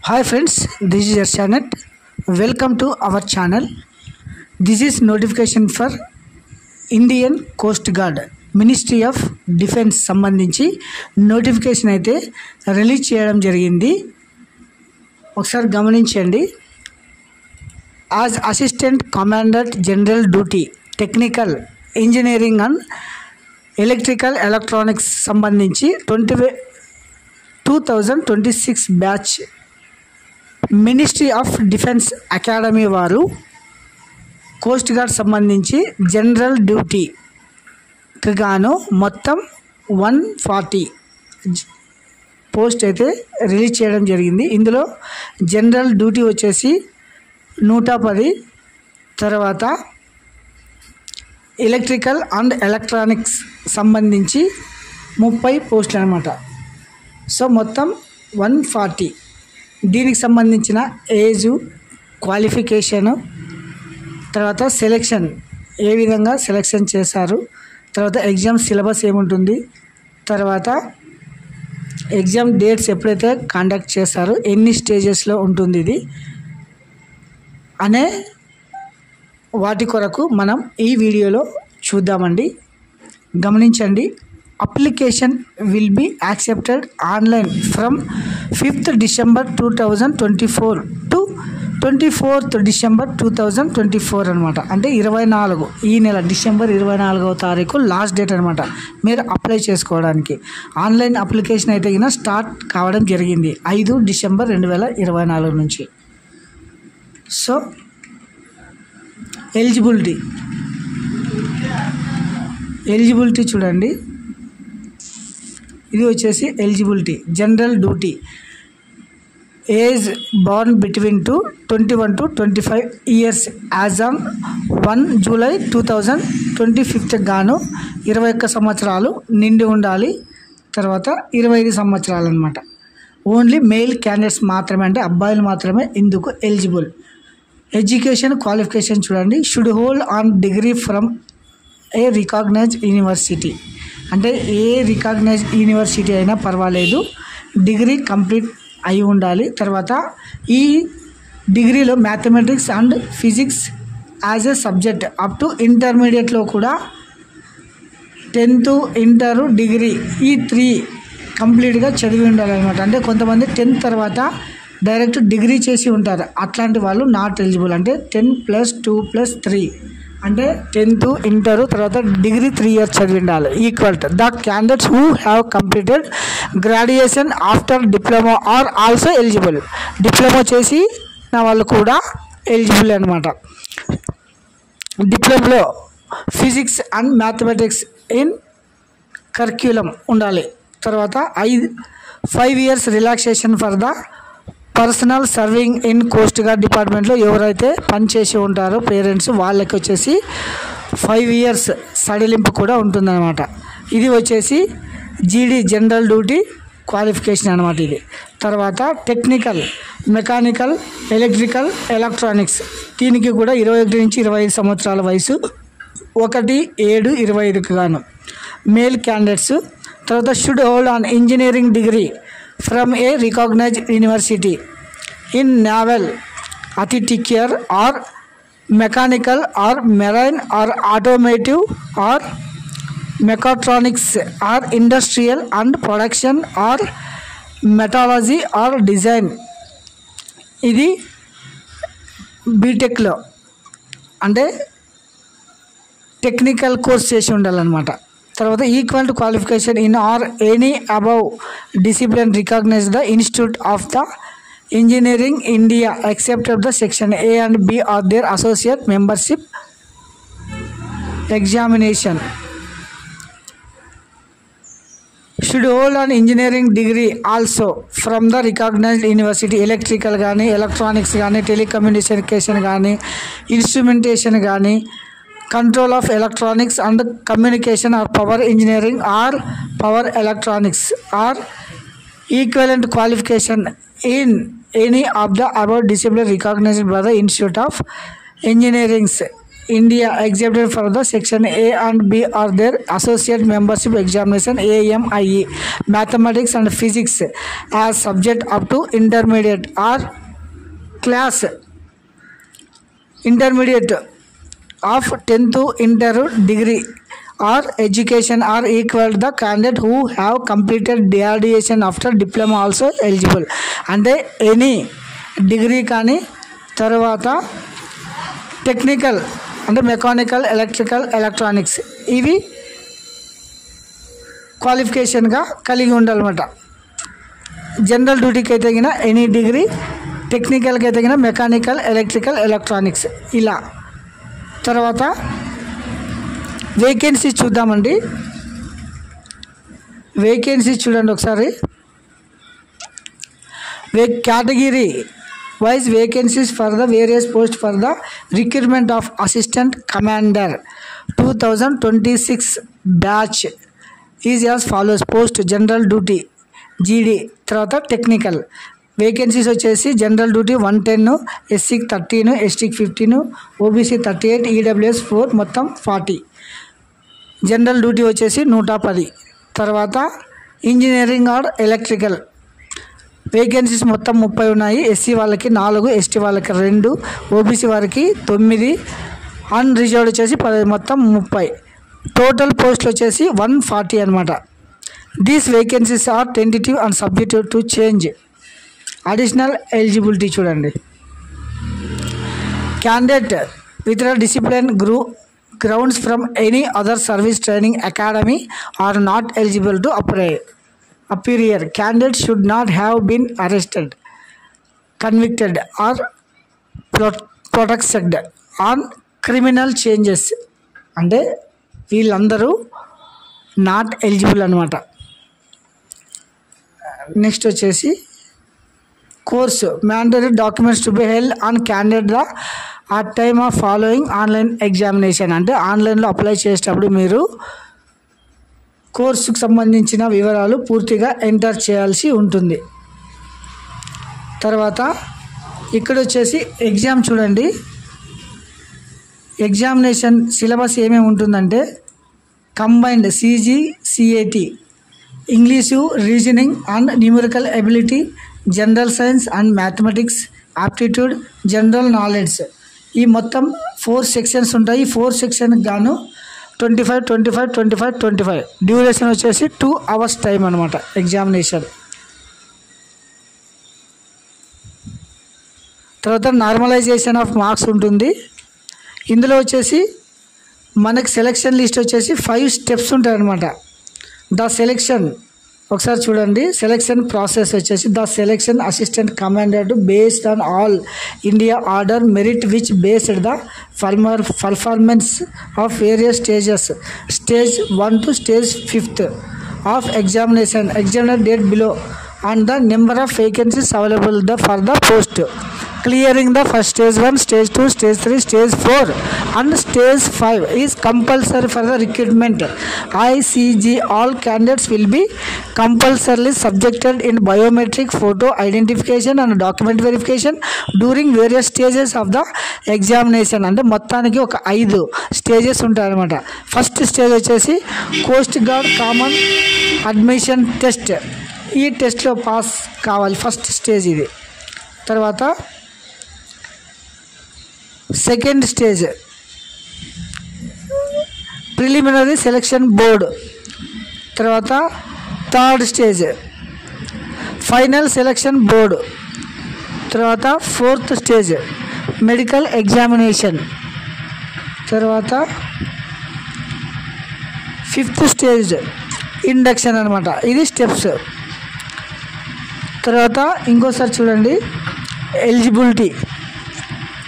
Hi friends, this is Arshanath. Welcome to our channel. This is notification for Indian Coast Guard Ministry of Defense సంబంధించి notification అయితే release చేయడం జరిగింది. ఒకసారి గమనించండి. As Assistant Commandant General Duty Technical Engineering and Electrical Electronics సంబంధించి 2026 batch ministry of defence academy వారు coast guard సంబంధించి general డ్యూటీకి గాను మొత్తం 140 పోస్ట్ అయితే రిలీజ్ చేయడం జరిగింది. ఇందులో జనరల్ డ్యూటీ వచ్చేసి 110, తర్వాత ఎలక్ట్రికల్ అండ్ ఎలక్ట్రానిక్స్ సంబంధించి 30 పోస్టులు అన్నమాట. సో మొత్తం 140. దీనికి సంబంధించిన ఏజు, క్వాలిఫికేషను, తర్వాత సెలెక్షన్ ఏ విధంగా సెలెక్షన్ చేశారు, తర్వాత ఎగ్జామ్ సిలబస్ ఏముంటుంది, తర్వాత ఎగ్జామ్ డేట్స్ ఎప్పుడైతే కండక్ట్ చేశారో ఎన్ని స్టేజెస్లో ఉంటుంది ఇది అనే వాటి కొరకు మనం ఈ వీడియోలో చూద్దామండి. గమనించండి. Application will be accepted online from 5th December 2024 to 24th December 2024 అనమాట. అంటే 24 ఈ నెల డిసెంబర్ 24వ తారీఖు లాస్ట్ డేట్ అనమాట మీరు అప్లై చేసుకోవడానికి. ఆన్లైన్ అప్లికేషన్ అయితే కింద స్టార్ట్ కావడం జరిగింది 5 డిసెంబర్ 2024 నుంచి. సో ఎలిజిబిలిటీ చూడండి. ఇది వచ్చేసి eligibility general duty age born between 21 to 25 years as on 1 July 2025 గాను 21 సంవత్సరాలు నిండి ఉండాలి. తర్వాత 25 సంవత్సరాలు అనమాట. ఓన్లీ మెయిల్ క్యాండిడేట్స్ మాత్రమే, అంటే అబ్బాయిలు మాత్రమే ఇందుకు ఎలిజిబుల్. ఎడ్యుకేషన్ క్వాలిఫికేషన్ చూడండి. Should hold on degree from a recognized university, అంటే ఏ రికాగ్నైజ్డ్ యూనివర్సిటీ అయినా పర్వాలేదు, డిగ్రీ కంప్లీట్ అయి ఉండాలి. తర్వాత ఈ డిగ్రీలో mathematics and physics as a subject up to ఇంటర్మీడియట్లో కూడా 10th, ఇంటర్, డిగ్రీ ఈ 3 కంప్లీట్గా చదివి ఉండాలన్నమాట. అంటే కొంతమంది 10th తర్వాత డైరెక్ట్ డిగ్రీ చేసి ఉంటారు, అట్లాంటి వాళ్ళు నాట్ ఎలిజిబుల్. అంటే 10 + 2 + 3 అంటే 10th, ఇంటర్, తర్వాత డిగ్రీ 3 years చదివి ఉండాలి. Equal to the candidates who have completed graduation after diploma are also eligible. Diploma చేసి నా వాళ్ళు కూడా ఎలిజిబుల్ అనమాట. డిప్లొమాలో physics and mathematics in curriculum ఉండాలి. తర్వాత 5 years relaxation for the personnel serving in coast guard డిపార్ట్మెంట్లో ఎవరైతే పనిచేసి ఉంటారో పేరెంట్స్ వాళ్ళకి వచ్చేసి 5 years సడలింపు కూడా ఉంటుందన్నమాట. ఇది వచ్చేసి జీడీ జనరల్ డ్యూటీ క్వాలిఫికేషన్ అనమాట ఇది. తర్వాత టెక్నికల్, మెకానికల్, ఎలక్ట్రికల్, ఎలక్ట్రానిక్స్ దీనికి కూడా 21 నుంచి 25 సంవత్సరాల వయసు, 1/7/25కి గాను మేల్ క్యాండిడేట్స్. తర్వాత should hold on engineering degree from a recognized university in naval, architecture or mechanical or marine or automotive or mechatronics or industrial and production or metallurgy or design. ఇది బీటెక్లో అంటే టెక్నికల్ కోర్స్ చేసి ఉండాలన్నమాట. తర్వాత equal to qualification in or any above discipline recognize the institute of the engineering India except the section A and B or their associate membership examination. Should hold on engineering degree also from the recognised university. Electrical కానీ, electronics కానీ, telecommunication కానీ, instrumentation కానీ, control of electronics and communication or power engineering or power electronics or equivalent qualification in any of the above discipline recognised by the institute of engineerings India exempted for the section A and B are their associate membership examination AMIE mathematics and physics as subject up to intermediate or class intermediate of 10th to inter degree or education are equal to the candidate who have completed graduation after diploma also eligible. అంటే any degree కానీ తర్వాత technical అంటే mechanical electrical electronics ఇవి క్వాలిఫికేషన్గా కలిగి ఉండాలన్నమాట. General డ్యూటీకి అయితే తగిన ఎనీ డిగ్రీ, టెక్నికల్కి అయితే తగిన మెకానికల్ ఎలక్ట్రికల్ ఎలక్ట్రానిక్స్ ఇలా. తర్వాత వేకెన్సీ చూద్దామండి. వేకెన్సీ చూడండి ఒకసారి. Category wise vacancies for the various post for the recruitment of assistant commander 2026 batch is as follows. Post general duty జీడీ, తర్వాత టెక్నికల్ వేకెన్సీస్ వచ్చేసి జనరల్ డ్యూటీ 110, ఎస్సీకి 13, ఎస్టీకి 15, ఓబీసీ 38, ఈడబ్ల్యూఎస్ 4 మొత్తం 40. జనరల్ డ్యూటీ వచ్చేసి 110. తర్వాత ఇంజనీరింగ్ ఆర్ ఎలక్ట్రికల్ వేకెన్సీస్ మొత్తం 30 ఉన్నాయి. SC వాళ్ళకి 4, ఎస్టీ వాళ్ళకి 2, ఓబీసీ వారికి 9, అన్రిజర్వ్డ్ వచ్చేసి 10, మొత్తం 30. టోటల్ పోస్టులు వచ్చేసి 140 అనమాట. These vacancies are tentative and subject to change. Additional eligibility చూడండి. Candidate with discipline grounds from any other service training academy are not eligible to appear. Candidate should not have been arrested, convicted or protected on criminal charges. అంటే వీళ్ళందరూ not eligible అనమాట. Next వచ్చేసి course mandatory documents to be held on candidate the at time of following online examination. అంటే ఆన్లైన్లో apply చేసేటప్పుడు మీరు కోర్సుకు సంబంధించిన వివరాలు పూర్తిగా ఎంటర్ చేయాల్సి ఉంటుంది. తర్వాత ఇక్కడ వచ్చేసి ఎగ్జామ్ చూడండి. ఎగ్జామినేషన్ సిలబస్ ఏమేమి ఉంటుందంటే combined CG/CAT, English, reasoning and numerical ability, general science and mathematics, aptitude, general knowledge. ఈ మొత్తం 4 సెక్షన్స్ ఉంటాయి. ఈ 4 సెక్షన్కి గాను 25 డ్యూరేషన్ వచ్చేసి 2 hours టైం అనమాట ఎగ్జామినేషన్. తర్వాత నార్మలైజేషన్ ఆఫ్ మార్క్స్ ఉంటుంది. ఇందులో వచ్చేసి మనకి సెలెక్షన్ లిస్ట్ వచ్చేసి 5 steps ఉంటాయి అనమాట. ద సెలెక్షన్ ఒకసారి చూడండి. సెలెక్షన్ ప్రాసెస్ వచ్చేసి the selection assistant commander based on all India order merit which based the performance of various stages stage 1 to stage 5th of examination examiner date below and the number of vacancies available for the post. Clearing the first stage 1, stage 2, stage 3, stage 4 and stage 5 is compulsory for the recruitment. ICG all candidates will be compulsorily subjected in biometric photo identification and document verification during various stages of the examination. అంటే మొత్తానికి ఒక 5 stages ఉంటాయి అన్నమాట. First stage వచ్చేసి coast guard common admission test. ఈ టెస్ట్లో pass కావాలి, first stage ఇది. తర్వాత second stage preliminary selection board. తర్వాత third stage final selection board. తర్వాత ఫోర్త్ స్టేజ్ మెడికల్ ఎగ్జామినేషన్. తర్వాత ఫిఫ్త్ స్టేజ్ ఇండక్షన్ అనమాట. ఇది స్టెప్స్. తర్వాత ఇంకోసారి చూడండి ఎలిజిబిలిటీ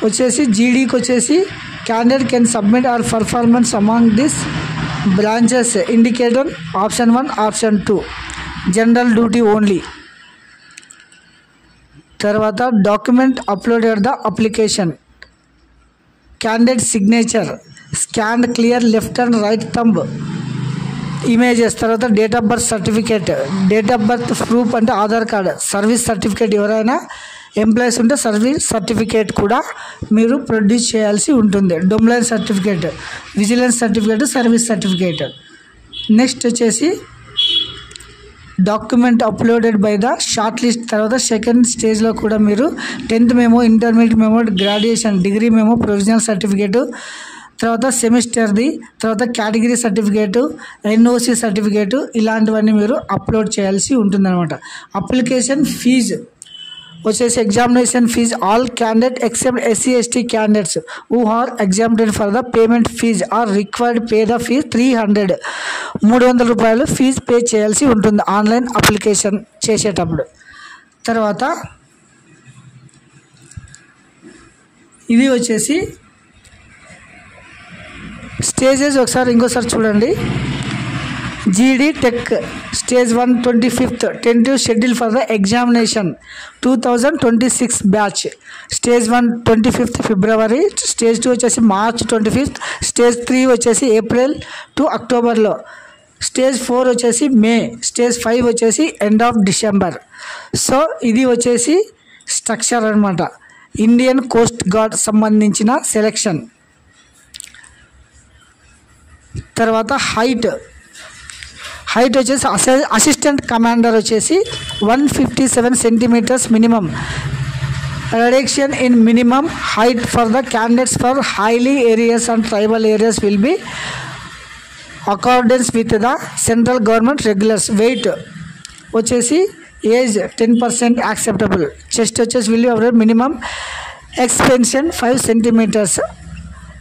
వచ్చేసి జీడీకి వచ్చేసి candidate can submit our performance among this branches indicated option 1, option 2 general duty only. తర్వాత document uploaded the application, candidate signature, scan clear left and right thumb images. తర్వాత date of birth certificate, date of birth proof అంటే Aadhaar card, service certificate ఎవరైనా employees ఉంటే service certificate కూడా మీరు produce చేయాల్సి ఉంటుంది. Domain certificate, vigilance certificate, service certificate. Next వచ్చేసి document uploaded by the short list. తర్వాత సెకండ్ స్టేజ్లో కూడా మీరు 10th memo, intermediate memo, graduation degree memo, provisional certificate, తర్వాత సెమిస్టర్ది, తర్వాత కేటగిరీ సర్టిఫికేటు, ఎన్ఓసి సర్టిఫికేటు, ఇలాంటివన్నీ మీరు అప్లోడ్ చేయాల్సి ఉంటుందన్నమాట. అప్లికేషన్ ఫీజు వచ్చేసి examination fee all candidate except SC ST candidates who are exempted for the payment fee are required pay the fee 300 రూపాయలు fee pay చేయాల్సి ఉంటుంది ఆన్లైన్ అప్లికేషన్ చేసేటప్పుడు. తర్వాత ఇది వచ్చేసి స్టేజెస్ ఒకసారి ఇంకోసారి చూడండి. GD Tech Stage 1 25th tentative schedule for the examination 2026 batch. Stage 1 25th February, Stage 2 వచ్చేసి March 25th, Stage 3 వచ్చేసి April to Octoberలో, Stage 4 వచ్చేసి May, Stage 5 వచ్చేసి end of December. సో ఇది వచ్చేసి స్ట్రక్చర్ అనమాట. ఇండియన్ కోస్ట్ గార్డ్ సంబంధించిన సెలెక్షన్. తర్వాత height వచ్చేసి అసిస్టెంట్ కమాండర్ వచ్చేసి 157 centimetres minimum. Reduction in minimum height for the candidates for highly areas and tribal areas will be accordance with the central government regulars. Weight వచ్చేసి age 10% acceptable. Chest వచ్చేసి will be minimum expansion 5 centimetres.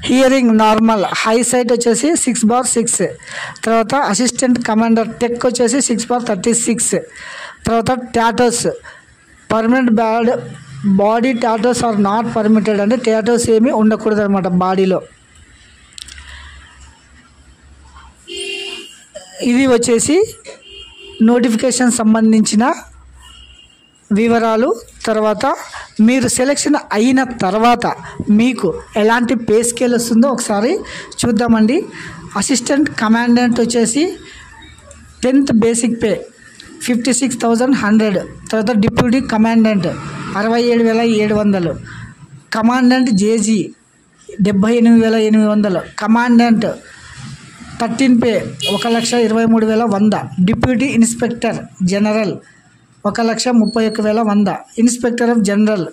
Hearing normal. High sight వచ్చేసి 6/6. తర్వాత assistant commander tech వచ్చేసి 6/36. తర్వాత tattoos permanent body tattoos are not permitted, అంటే tattoos ఏమీ ఉండకూడదు అనమాట బాడీలో. ఇది వచ్చేసి నోటిఫికేషన్ సంబంధించిన వివరాలు. తర్వాత మీరు సెలెక్షన్ అయిన తర్వాత మీకు ఎలాంటి పే స్కేల్ వస్తుందో ఒకసారి చూద్దామండి. అసిస్టెంట్ కమాండెంట్ వచ్చేసి 10th బేసిక్ పే 56,100. తర్వాత deputy commandant 67,700. Commandant JG 78,800. Commandant 13 pay 1,23,100. Deputy inspector general 1,31,100. Inspector of general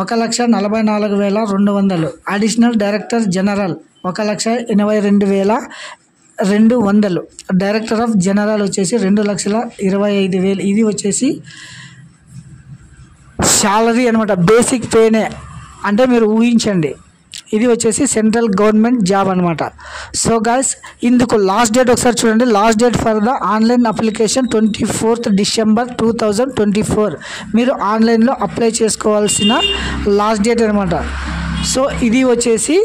1,44,200. Additional director general 1,82,200. Director of general వచ్చేసి 2,25,000. ఇది వచ్చేసి శాలరీ అనమాట, బేసిక్ పేనే, అంటే మీరు ఊహించండి. ఇది వచ్చేసి సెంట్రల్ గవర్నమెంట్ జాబ్ అనమాట. సో గైస్, ఇందుకు లాస్ట్ డేట్ ఒకసారి చూడండి. Last date for the online application 24th December 2024. మీరు ఆన్లైన్లో అప్లై చేసుకోవాల్సిన లాస్ట్ డేట్ అనమాట. సో ఇది వచ్చేసి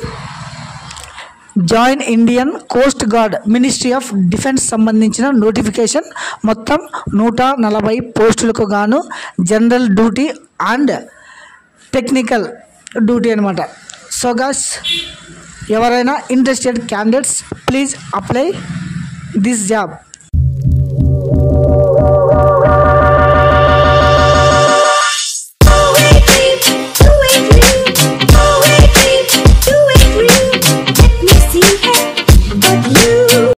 join Indian Coast gourd ministry of defence సంబంధించిన నోటిఫికేషన్. మొత్తం 140 పోస్టులకు గాను general duty and technical duty అనమాట. సో గైస్, ఎవరైనా interested candidates please apply this job.